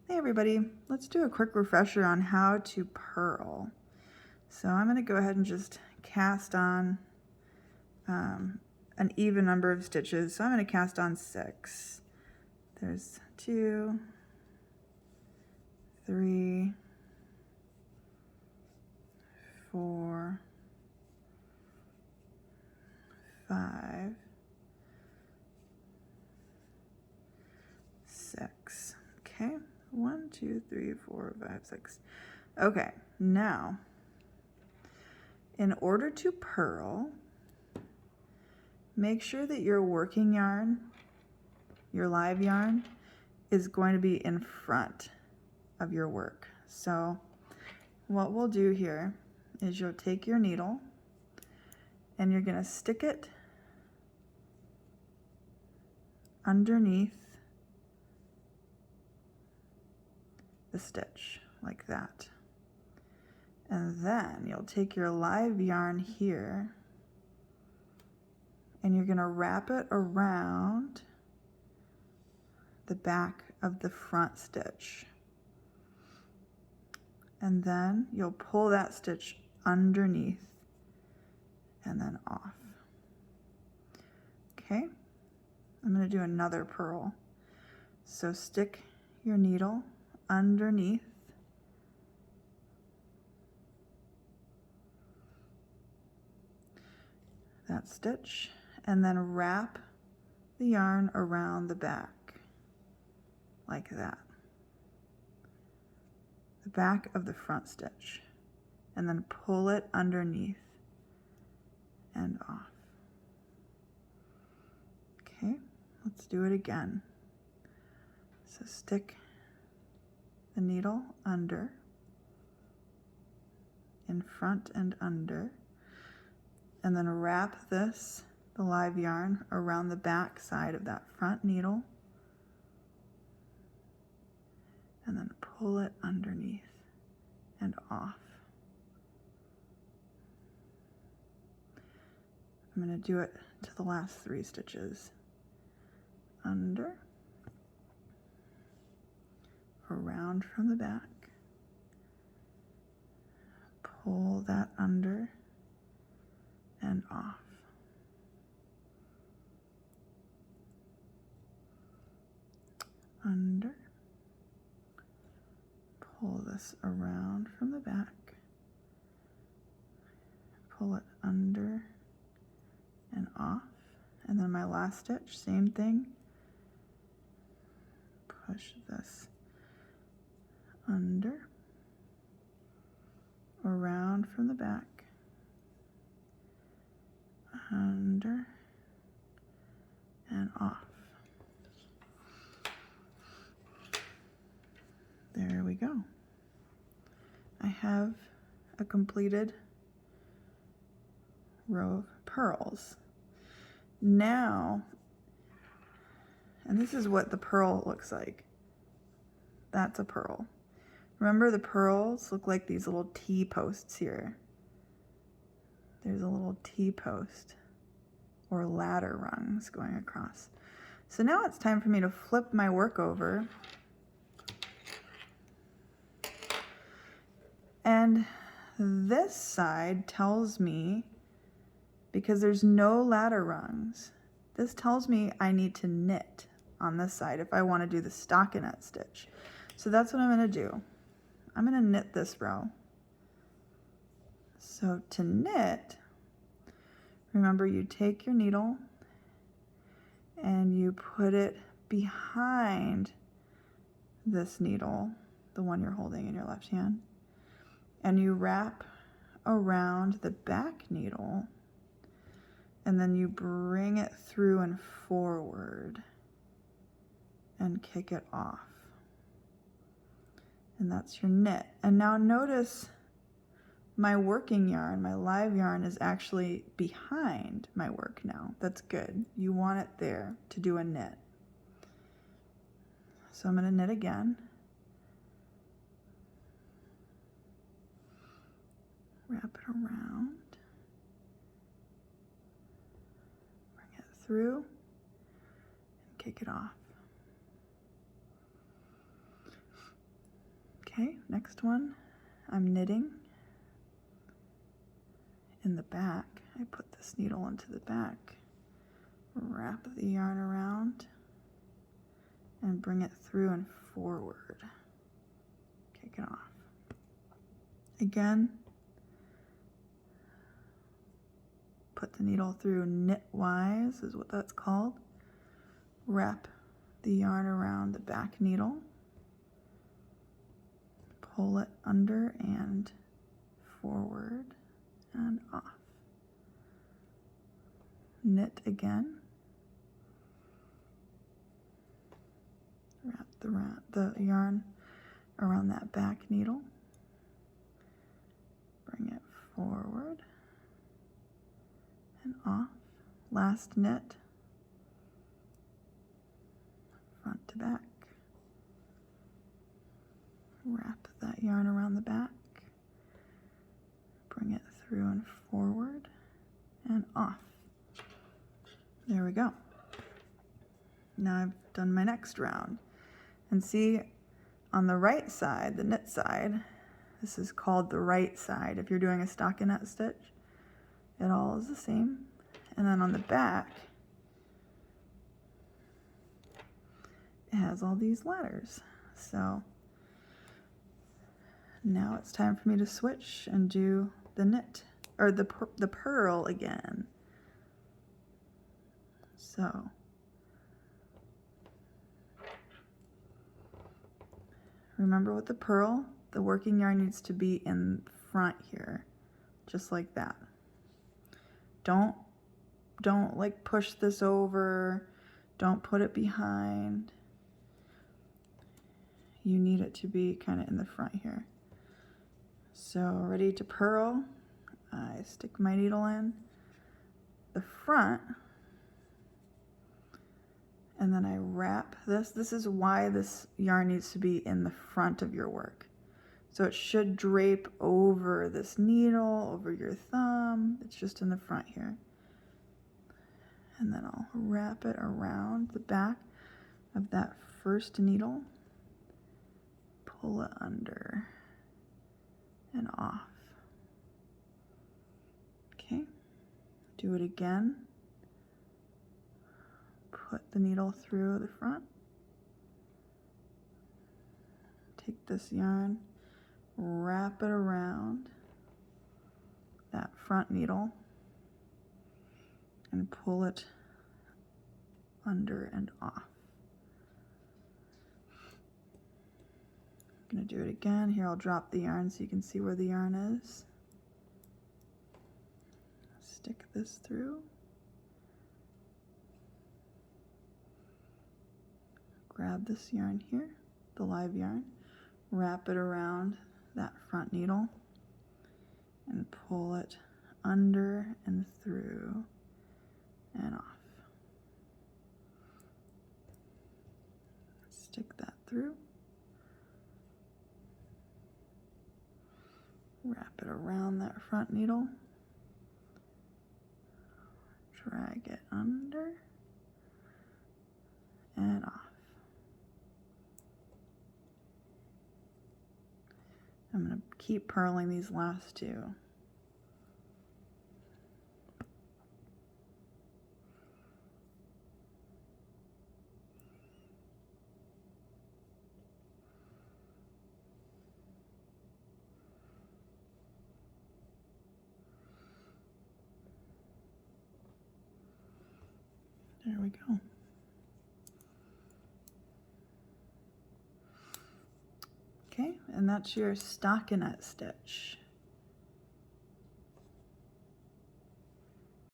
Hey everybody, let's do a quick refresher on how to purl. So I'm going to go ahead and just cast on an even number of stitches. So I'm going to cast on 6. There's 2, 3, 4, 5, 6. Okay, 1, 2, 3, 4, 5, 6. Okay, now in order to purl, make sure that your working yarn, your live yarn, is going to be in front of your work. So what we'll do here is you'll take your needle and you're going to stick it underneath the stitch like that. And then you'll take your live yarn here and you're going to wrap it around the back of the front stitch. And then you'll pull that stitch underneath and then off. Okay, I'm going to do another purl. So stick your needle underneath that stitch and then wrap the yarn around the back like that, the back of the front stitch, and then pull it underneath and off. Okay, let's do it again. So stick the needle under, in front and under, and then wrap this, the live yarn, around the back side of that front needle, and then pull it underneath and off. I'm going to do it to the last 3 stitches. Under, around from the back, pull that under and off. Under, pull this around from the back, pull it under and off, and then my last stitch, same thing, push this under, around from the back, under and off. There we go. I have a completed row of purls. Now, and this is what the purl looks like. That's a purl. Remember, the purls look like these little T-posts here. There's a little T-post or ladder rungs going across. So now it's time for me to flip my work over. And this side tells me, because there's no ladder rungs, this tells me I need to knit on this side if I want to do the stockinette stitch. So that's what I'm going to do. I'm going to knit this row. So to knit, remember, you take your needle and you put it behind this needle, the one you're holding in your left hand, and you wrap around the back needle, and then you bring it through and forward and kick it off. And that's your knit. And now notice my working yarn, my live yarn, is actually behind my work now. That's good. You want it there to do a knit. So I'm going to knit again. Wrap it around. Bring it through and kick it off. Okay, next one, I'm knitting in the back. I put this needle into the back, wrap the yarn around, and bring it through and forward. Kick it off. Again, put the needle through knitwise, is what that's called. Wrap the yarn around the back needle, pull it under and forward and off. Knit again. Wrap the yarn around that back needle. Bring it forward and off. Last knit, front to back. Wrap that yarn around the back. Bring it through and forward and off. There we go. Now I've done my next round. And see, on the right side, the knit side, this is called the right side. If you're doing a stockinette stitch, it all is the same. And then on the back, it has all these ladders. So now it's time for me to switch and do the knit, or the purl again. So remember with the purl, the working yarn needs to be in front here, just like that. Don't like push this over, don't put it behind. You need it to be kind of in the front here. So ready to purl, I stick my needle in the front, and then I wrap this. This is why this yarn needs to be in the front of your work. So it should drape over this needle, over your thumb. It's just in the front here. And then I'll wrap it around the back of that first needle, pull it under and off. Okay, do it again. Put the needle through the front. Take this yarn, wrap it around that front needle and pull it under and off. I'm going to do it again. Here I'll drop the yarn so you can see where the yarn is. Stick this through. Grab this yarn here, the live yarn, wrap it around that front needle and pull it under and through and off. Stick that through. Wrap it around that front needle. Drag it under and off. I'm going to keep purling these last two. There we go. Okay, and that's your stockinette stitch.